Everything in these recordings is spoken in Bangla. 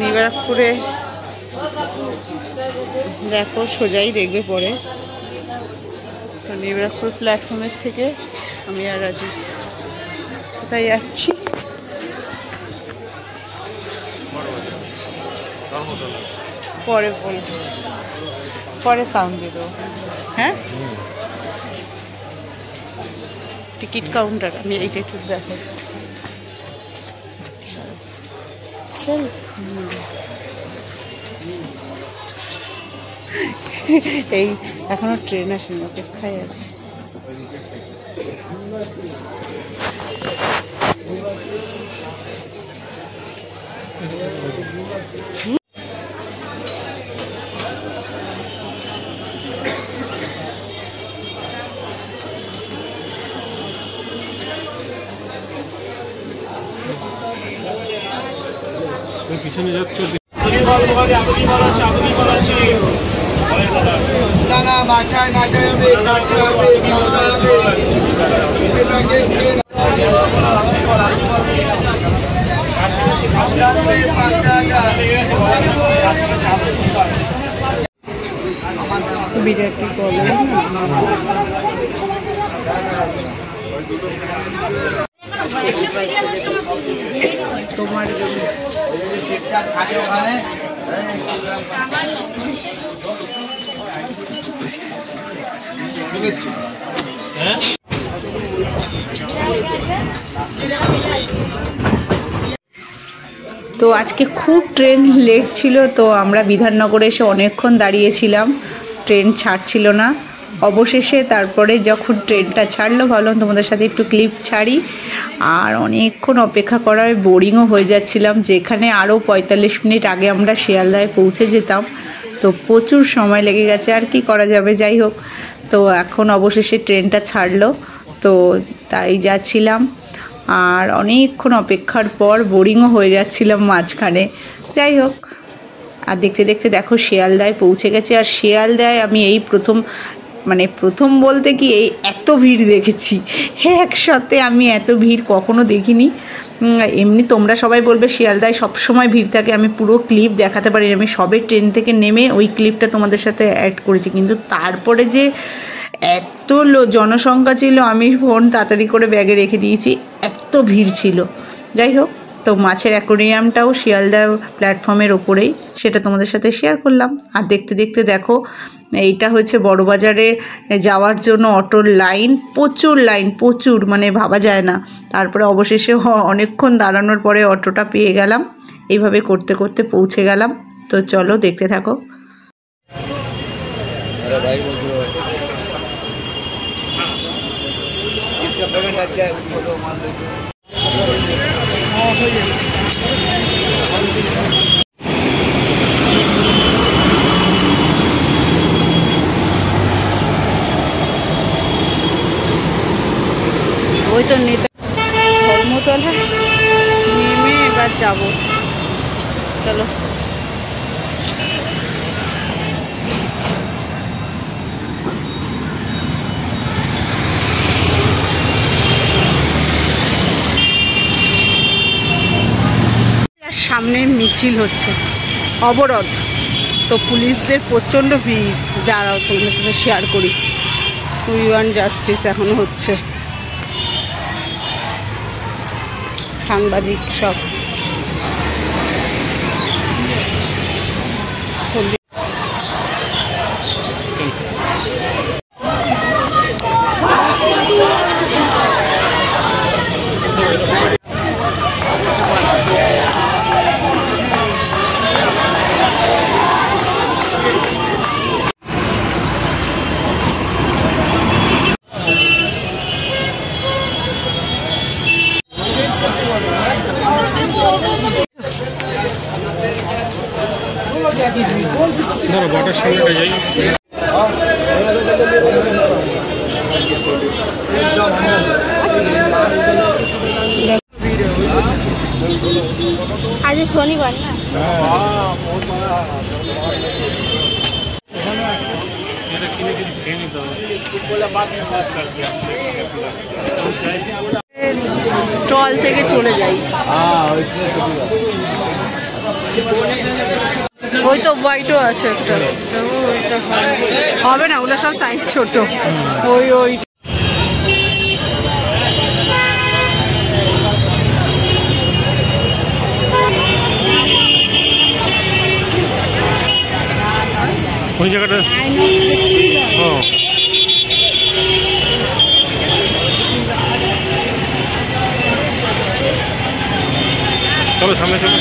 নিবারকপুরে দেখো, সোজাই দেখবে পরে। তো নিবারকপুর প্ল্যাটফর্মের থেকে আমি আর রাজু কোথায় যাচ্ছি? পরে বলবো, পরে সাউন্ড দিয়ে দেবো। হ্যাঁ, টিকিট কাউন্টার আমি এইটা একটু দেখো। এই এখনো ট্রেন আসেনি, অপেক্ষায় আছে। পিছনে যাচ্ছে দানা মাছায় মাছায় হবে, কাটতে হবে, কাটতে হবে। বিরাটি বলে তোমার জন্য তো আজকে খুব ট্রেন লেট ছিল, তো আমরা বিধাননগরে এসে অনেকক্ষণ দাঁড়িয়েছিলাম, ট্রেন ছাড়ছিল না। অবশেষে তারপরে যখন ট্রেনটা ছাড়লো, ভাবলাম তোমাদের সাথে একটু ক্লিপ ছাড়ি। আর অনেকক্ষণ অপেক্ষা করার বোরিংও হয়ে যাচ্ছিলাম, যেখানে আরও 45 মিনিট আগে আমরা শিয়ালদায় পৌঁছে যেতাম। তো প্রচুর সময় লেগে গেছে, আর কি করা যাবে, যাই হোক। তো এখন অবশেষে ট্রেনটা ছাড়লো, তো তাই যাচ্ছিলাম। আর অনেকক্ষণ অপেক্ষার পর বোরিংও হয়ে যাচ্ছিলাম মাঝখানে, যাই হোক। আর দেখতে দেখতে দেখো শিয়ালদায় পৌঁছে গেছে। আর শিয়ালদায় আমি এই প্রথম বলতে কি, এই এত ভিড় দেখেছি একসাথে, আমি এত ভিড় কখনো দেখিনি। এমনি তোমরা সবাই বলবে শিয়ালদায় সবসময় ভিড় থাকে, আমি পুরো ক্লিপ দেখাতে পারি। আমি সবে ট্রেন থেকে নেমে ওই ক্লিপটা তোমাদের সাথে অ্যাড করেছি, কিন্তু তারপরে যে এত জনসংখ্যা ছিল, আমি ফোন তাড়াতাড়ি করে ব্যাগে রেখে দিয়েছি, এত ভিড় ছিল। যাই হোক, তো মাছের অ্যাকোয়ারিয়ামটাও শিয়ালদা প্ল্যাটফর্মের ওপরেই, সেটা তোমাদের সাথে শেয়ার করলাম। আর দেখতে দেখতে দেখো, এইটা হচ্ছে বড়বাজারে যাওয়ার জন্য অটোর লাইন, প্রচুর, মানে ভাবা যায় না। তারপরে অবশেষে অনেকক্ষণ দাঁড়ানোর পরে অটোটা পেয়ে গেলাম। এইভাবে করতে করতে পৌঁছে গেলাম। তো চলো দেখতে থাকো। ওই তো নেতা ধর্মতলা নেমে এবার যাব, চলো। সামনে মিছিল হচ্ছে, অবরোধ, তো পুলিশদের প্রচণ্ড ভিড়। দাঁড়াও তোমাদের শেয়ার করি। উই ওয়ান্ট জাস্টিস এখনো হচ্ছে, সাংবাদিক সব। ধরো বটার সামনেটা যাই। आज शनिवार ना, স্টল থেকে চলে যাই। ওই তো হোয়াইটও আছে একটা, ওইটা হবে না, ওগুলো সব সাইজ ছোট। ওই ওই ওই জায়গাটা ও চলো সামনে চলো।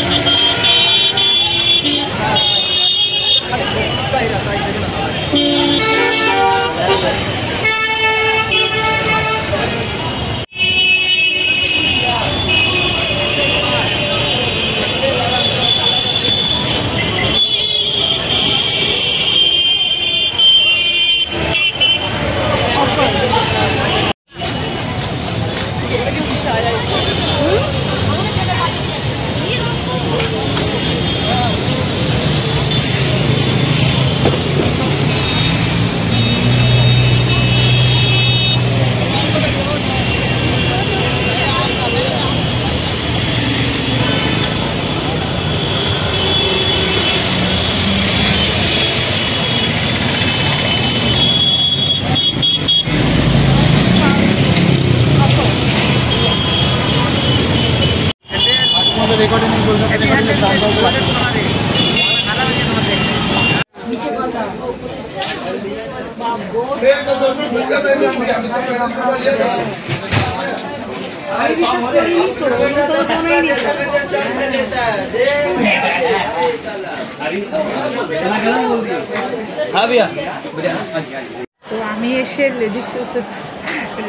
তো আমি এসে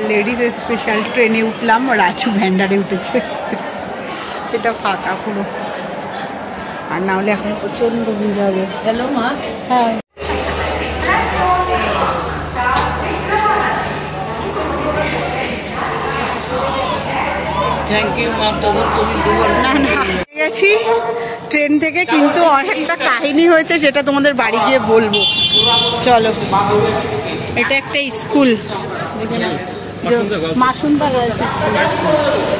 লেডিস স্পেশাল ট্রেনে উঠলাম, রাজু ভ্যান্ডারে উঠেছে, এটা ফাঁকা পুরো, আর না হলে এখন প্রচন্ড ভিড় হবে। হ্যালো মা। হ্যাঁ থ্যাংক ইউ মা। না না গেছি ট্রেন থেকে, কিন্তু অনেকটা কাহিনী হয়েছে যেটা তোমাদের বাড়ি গিয়ে বলবো। চলো, এটা একটা school, Masunda girls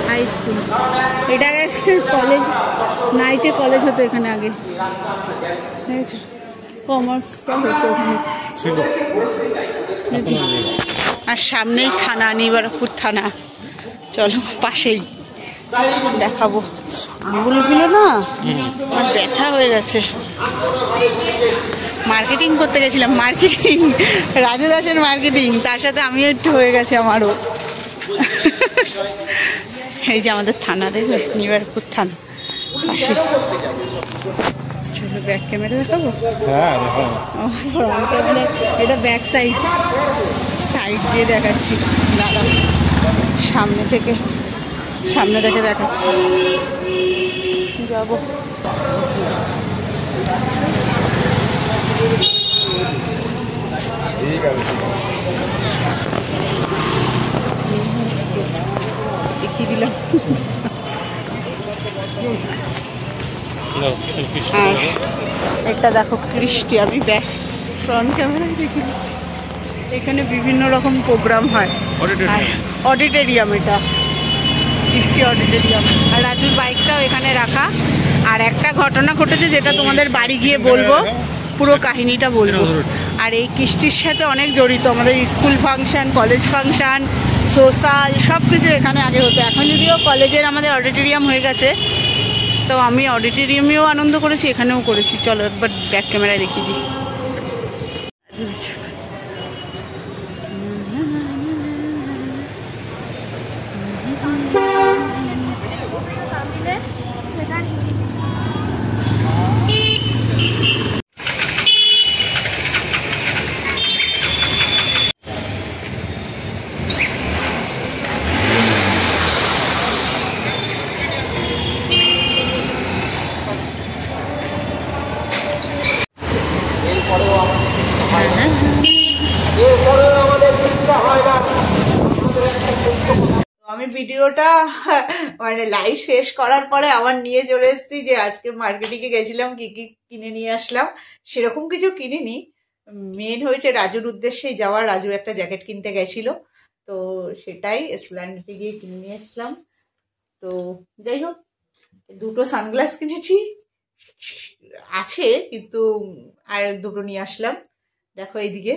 high school. এটা কলেজ, নাইটে কলেজ হতো এখানে আগে, কমার্সটা হতো ওখানে। আর সামনেই থানা, নিবারকপুর থানা। চলো পাশেই দেখাবো। আঙুলগুলো না আমার ব্যথা হয়ে গেছে। মার্কেটিং করতে গেছিলাম, মার্কেটিং, রাজু দাসের মার্কেটিং, তার সাথে আমিও একটু হয়ে গেছে আমারও। এই যে আমাদের থানা, দেখবে নিবারকপুর থানা পাশে। চলো ব্যাক ক্যামেরা দেখাবো। এটা ব্যাক সাইড, সাইড দিয়ে দেখাচ্ছি, দাঁড়া সামনে থেকে দেখাচ্ছি। যাবো দেখিয়ে দিলাম। এটা দেখো কৃষ্টি, আমি ব্যাক ফ্রন্ট ক্যামেরায় দেখে দিচ্ছি। এখানে বিভিন্ন রকম প্রোগ্রাম হয়, অডিটোরিয়াম, এটা কৃষ্টি অডিটোরিয়াম। আর রাজুর বাইকটাও এখানে রাখা। আর একটা ঘটনা ঘটেছে যেটা তোমাদের বাড়ি গিয়ে বলবো, পুরো কাহিনীটা বলবো। আর এই কৃষ্টির সাথে অনেক জড়িত আমাদের school function, college function, social সব কিছু এখানে আগে হতো। এখন যদিও কলেজের আমাদের অডিটোরিয়াম হয়ে গেছে, তো আমি অডিটোরিয়ামেও আনন্দ করেছি, এখানেও করেছি। চলো একবার ব্যাক ক্যামেরায় দেখিয়ে দিই। আমি ভিডিওটা মানে লাইভ শেষ করার পরে আবার নিয়ে চলে এসেছি যে আজকে মার্কেটিংয়ে গেছিলাম, কি কি কিনে নিয়ে আসলাম। সেরকম কিছু কিনিনি, মেন হয়েছে রাজুর উদ্দেশ্যে যাওয়া। রাজু একটা জ্যাকেট কিনতে গেছিল, তো সেটাই এসপ্ল্যানেডে গিয়ে কিনে নিয়ে আসলাম। তো যাই হোক, দুটো সানগ্লাস কিনেছি, আছে, কিন্তু আর দুটো নিয়ে আসলাম। দেখো এইদিকে।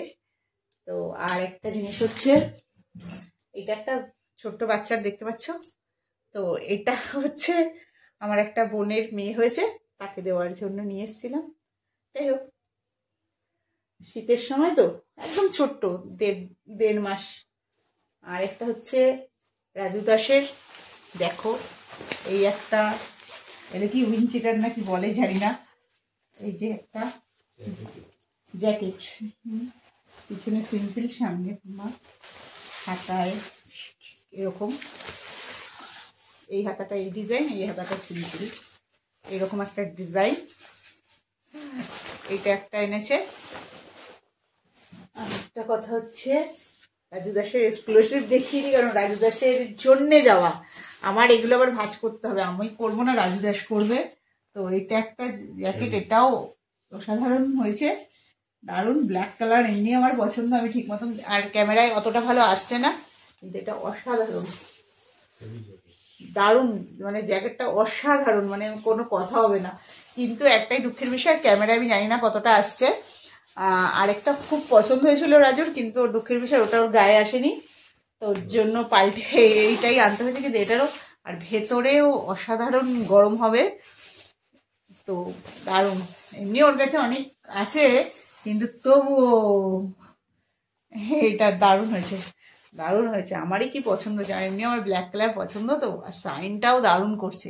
তো আর একটা জিনিস হচ্ছে, এটা একটা ছোট্ট বাচ্চার, দেখতে পাচ্ছ তো, এটা হচ্ছে আমার একটা বোনের মেয়ে হয়েছে, তাকে দেওয়ার জন্য নিয়ে এসেছিলাম। যাই হোক, শীতের সময় তো একদম ছোট্ট, 1.5 মাস। আর একটা হচ্ছে রাজু দাসের, দেখো এই একটা, এটা কি উইনচিটার নাকি বলে জানি না, এই যে একটা জ্যাকেট, পিছনে সিম্পল, সামনে তোমার হাতায় এরকম, এই হাতাটা এই ডিজাইন, এই হাতাটা সিম্পল, এরকম একটা ডিজাইন। এইটা একটা এনেছে। আর একটা কথা হচ্ছে, রাজু দাসের এক্সক্লুসিভ দেখিনি, কারণ রাজু দাসের জন্যে যাওয়া, আমার এগুলো আবার ভাঁজ করতে হবে, আমি করবো না, রাজু দাস করবে। তো এটা একটা জ্যাকেট, এটাও অসাধারণ হয়েছে, দারুণ ব্ল্যাক কালার, এমনি আমার পছন্দ, আমি ঠিক মতন, আর ক্যামেরায় অতটা ভালো আসছে না, কিন্তু এটা অসাধারণ, দারুণ, মানে জ্যাকেটটা অসাধারণ, মানে কোনো কথা হবে না। কিন্তু একটাই দুঃখের বিষয়, ক্যামেরায় আমি জানি না কতটা আসছে। আরেকটা খুব পছন্দ হয়েছিল রাজুর, কিন্তু ওর দুঃখের বিষয় ওটা ওর গায়ে আসেনি, তো ওর জন্য পাল্টে এইটাই আনতে হয়েছে। কিন্তু এটারও, আর ভেতরেও অসাধারণ গরম হবে, তো দারুণ। এমনি ওর কাছে অনেক আছে, কিন্তু তবুও এটা দারুণ হয়েছে, দারুণ হয়েছে, আমারই কি পছন্দ হয়েছে। আর এমনি আমার ব্ল্যাক কালার পছন্দ, তো আর শাইনটাও দারুণ করছে,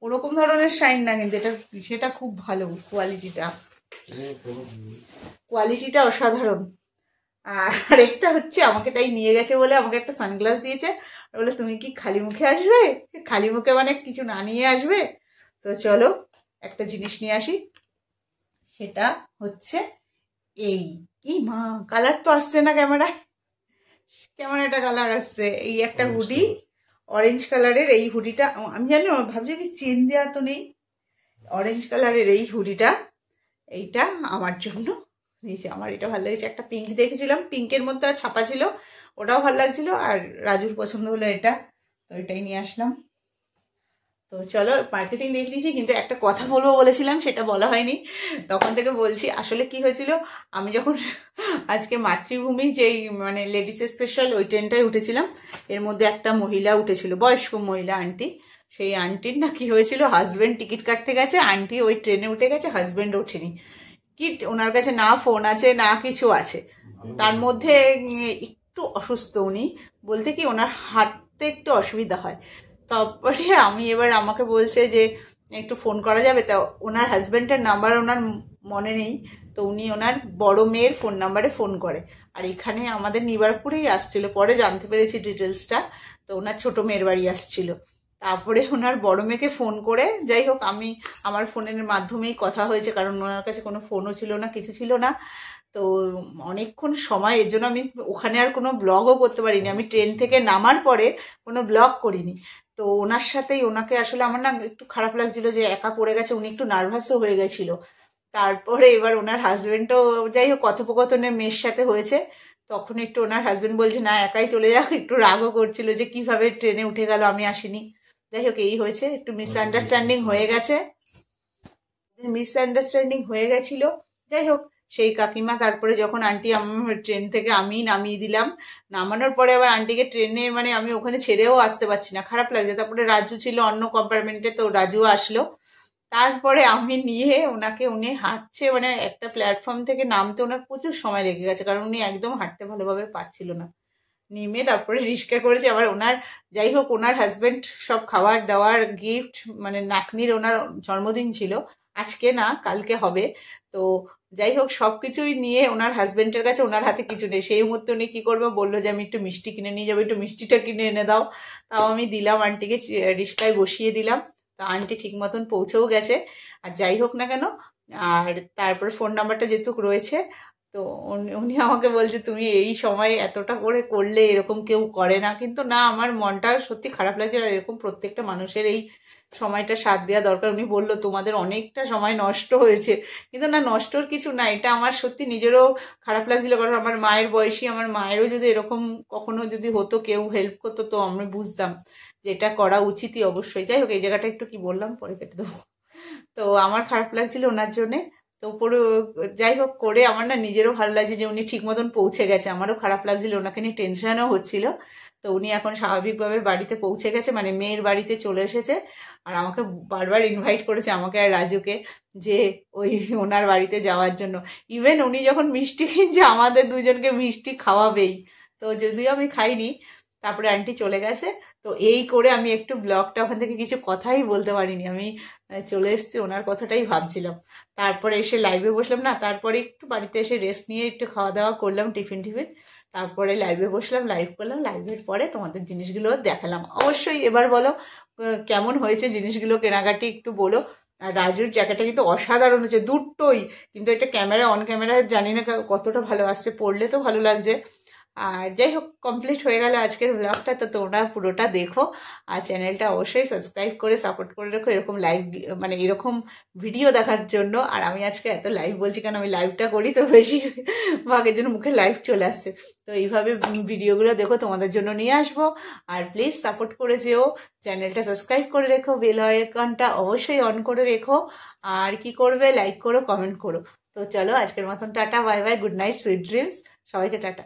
ওরকম ধরনের শাইন না, কিন্তু এটা সেটা খুব ভালো, কোয়ালিটিটা অসাধারণ। আর একটা হচ্ছে, আমাকে তাই নিয়ে গেছে বলে আমাকে একটা সানগ্লাস দিয়েছে, বলে তুমি কি খালি মুখে আসবে, খালি মুখে মানে কিছু না নিয়ে আসবে। তো চলো একটা জিনিস নিয়ে আসি, সেটা হচ্ছে এই মা, কালার তো আসছে না ক্যামেরায়, কেমন একটা কালার আসছে, এই একটা হুডি, অরেঞ্জ কালারের এই হুডিটা, আমি জানি ভাবছি কি চেন দেওয়া তো নেই, অরেঞ্জ কালারের এই হুডিটা, এইটা আমার জন্য দিয়েছে। আমার এটা ভালো লেগেছে, একটা পিঙ্ক দেখেছিলাম, পিঙ্কের মধ্যে আর ছাপা ছিল, ওটাও ভালো লাগছিল, আর রাজুর পছন্দ হলো এটা, তো এটাই নিয়ে আসলাম। তো চলো, মার্কেটিং দেখে দিয়েছি, কিন্তু একটা কথা বলবো বলেছিলাম, সেটা বলা হয়নি, তখন থেকে বলছি। আসলে কি হয়েছিল, আমি যখন আজকে মাতৃভূমি যেই মানে লেডিস স্পেশাল ওই ট্রেনটায় উঠেছিলাম, এর মধ্যে একটা মহিলা উঠেছিল, বয়স্ক মহিলা আন্টি, সেই আন্টির না কি হয়েছিল, হাজব্যান্ড টিকিট কাটতে গেছে, আন্টি ওই ট্রেনে উঠে গেছে, হাজব্যান্ড ওঠেনি, কি ওনার কাছে না ফোন আছে না কিছু আছে, তার মধ্যে একটু অসুস্থ উনি, বলতে কি ওনার হাঁটতে একটু অসুবিধা হয়। তারপরে আমাকে বলছে যে একটু ফোন করা যাবে, তা ওনার হাজব্যান্ডের নাম্বার ওনার মনে নেই, তো উনি ওনার বড় মেয়ের ফোন নাম্বারে ফোন করে, আর এখানে আমাদের নিবারপুরেই আসছিল, পরে জানতে পেরেছি ডিটেলসটা, তো ওনার ছোট মেয়ের বাড়ি আসছিল। তারপরে ওনার বড় মেয়েকে ফোন করে, যাই হোক আমি আমার ফোনের মাধ্যমেই কথা হয়েছে, কারণ ওনার কাছে কোনো ফোনও ছিল না, কিছু ছিল না, তো অনেকক্ষণ সময়, এর জন্য আমি ওখানে আর কোনো ব্লগও করতে পারিনি, আমি ট্রেন থেকে নামার পরে কোনো ব্লগ করিনি। তো ওনার সাথেই, ওনাকে আসলে আমার না একটু খারাপ লাগছিল যে একা পড়ে গেছে, উনি একটু নার্ভাসও হয়ে গেছিল। তারপরে এবার ওনার হাজবেন্ডও, যাই হোক কথোপকথনের মেয়ের সাথে হয়েছে, তখন একটু ওনার হাজবেন্ড বলছে না একাই চলে যাক, একটু রাগও করছিল যে কিভাবে ট্রেনে উঠে গেল, আমি আসিনি। যাই হোক এই হয়েছে, একটু মিসআন্ডারস্ট্যান্ডিং হয়ে গেছে, মিসআন্ডারস্ট্যান্ডিং হয়ে গেছিল। যাই হোক, সেই কাকিমা তারপরে যখন আন্টি আমার ট্রেন থেকে আমি নামিয়ে দিলাম, নামানোর পরে আবার আন্টিকে ট্রেনে, মানে আমি ওখানে ছেড়েও আসতে পারছি না, খারাপ লাগছে। তারপরে রাজু ছিল অন্য কম্পার্টমেন্টে, তো রাজুও আসলো, তারপরে আমি নিয়ে ওনাকে, উনি হাঁটছে, মানে একটা প্ল্যাটফর্ম থেকে নামতে ওনার প্রচুর সময় লেগে গেছে, কারণ উনি একদম হাঁটতে ভালোভাবে পারছিল না। নেমে তারপরে রিক্সা করেছে, আবার ওনার, যাই হোক ওনার হাজবেন্ড সব খাবার দাবার গিফট, মানে নাতনির, ওনার জন্মদিন ছিল আজকে না কালকে হবে, তো যাই হোক সবকিছুই নিয়ে ওনার হাজবেন্ডের কাছে, ওনার হাতে কিছু নেই, সেই মুহূর্তে উনি কি করবে, বললো যে আমি একটু মিষ্টি কিনে নিয়ে যাবো, একটু মিষ্টিটা কিনে এনে দাও, তাও আমি দিলাম, আন্টিকে রিক্সায় বসিয়ে দিলাম, তা আন্টি ঠিক মতন পৌঁছেও গেছে। আর যাই হোক না কেন, আর তারপরে ফোন নাম্বারটা যেহেতু রয়েছে, তো উনি আমাকে বলছে তুমি এই সময় এতটা করে করলে, এরকম কেউ করে না, কিন্তু না, আমার মনটা সত্যি খারাপ লাগছে, আর এরকম প্রত্যেকটা মানুষের এই সময়টা সাথ দেওয়া দরকার। উনি বললো তোমাদের অনেকটা সময় নষ্ট হয়েছে, কিন্তু না, নষ্টর কিছু না, এটা আমার সত্যি নিজেরও খারাপ লাগছিল, কারণ আমার মায়ের বয়সী, আমার মায়েরও যদি এরকম কখনো যদি হতো, কেউ হেল্প করতো, তো আমি বুঝতাম যে এটা করা উচিতই অবশ্যই। যাই হোক, এই জায়গাটা একটু কি বললাম, পরে কেটে দেবো। তো আমার খারাপ লাগছিল ওনার জন্যে। তো পুরো যাই হোক করে আমার না নিজেরও ভালো লাগছে যে উনি ঠিক মতন পৌঁছে গেছে। আমারও খারাপ লাগছিল, ওনাকে নিয়ে টেনশনও হচ্ছিল। তো উনি এখন স্বাভাবিকভাবে বাড়িতে পৌঁছে গেছে, মানে মেয়ের বাড়িতে চলে এসেছে। আর আমাকে বারবার ইনভাইট করেছে, আমাকে আর রাজুকে, যে ওই ওনার বাড়িতে যাওয়ার জন্য। ইভেন উনি যখন মিষ্টি কিনছে আমাদের দুজনকে মিষ্টি খাওয়াবেই। তো যদিও আমি খাইনি, তারপরে আন্টি চলে গেছে। তো এই করে আমি একটু ব্লগটা ওখান থেকে কিছু কথাই বলতে পারিনি, আমি চলে এসেছি, ওনার কথাটাই ভাবছিলাম। তারপরে এসে লাইভে বসলাম না, তারপরে একটু বাড়িতে এসে রেস্ট নিয়ে একটু খাওয়া দাওয়া করলাম, টিফিন, তারপরে লাইভে বসলাম, লাইভ করলাম। লাইভের পরে তোমাদের জিনিসগুলো দেখালাম। অবশ্যই এবার বলো কেমন হয়েছে জিনিসগুলো, কেনাকাটি একটু বলো। আর রাজুর জ্যাকেটটা কিন্তু অসাধারণ হয়েছে দুটোই, কিন্তু এটা ক্যামেরা অন ক্যামেরায় জানি না কতটা ভালো আসছে, পরলে তো ভালো লাগছে। আর যাই হোক কমপ্লিট হয়ে গেল আজকের ব্লগটা। তো তোমরা পুরোটা দেখো, আর চ্যানেলটা অবশ্যই সাবস্ক্রাইব করে সাপোর্ট করে রেখো এরকম লাইভ, মানে এরকম ভিডিও দেখার জন্য। আর আমি আজকে এত লাইভ বলছি কারণ আমি লাইভটা করি, তো বেশি ভাগের জন্য মুখে লাইভ চলে আসছে। তো এইভাবে ভিডিওগুলো দেখো, তোমাদের জন্য নিয়ে আসবো। আর প্লিজ সাপোর্ট করে যেও, চ্যানেলটা সাবস্ক্রাইব করে রেখো, বেল আইকনটা অবশ্যই অন করে রেখো। আর কি করবে, লাইক করো, কমেন্ট করো। তো চলো আজকের মতন tata, bye bye, good night, sweet dreams, সবাইকে টাটা।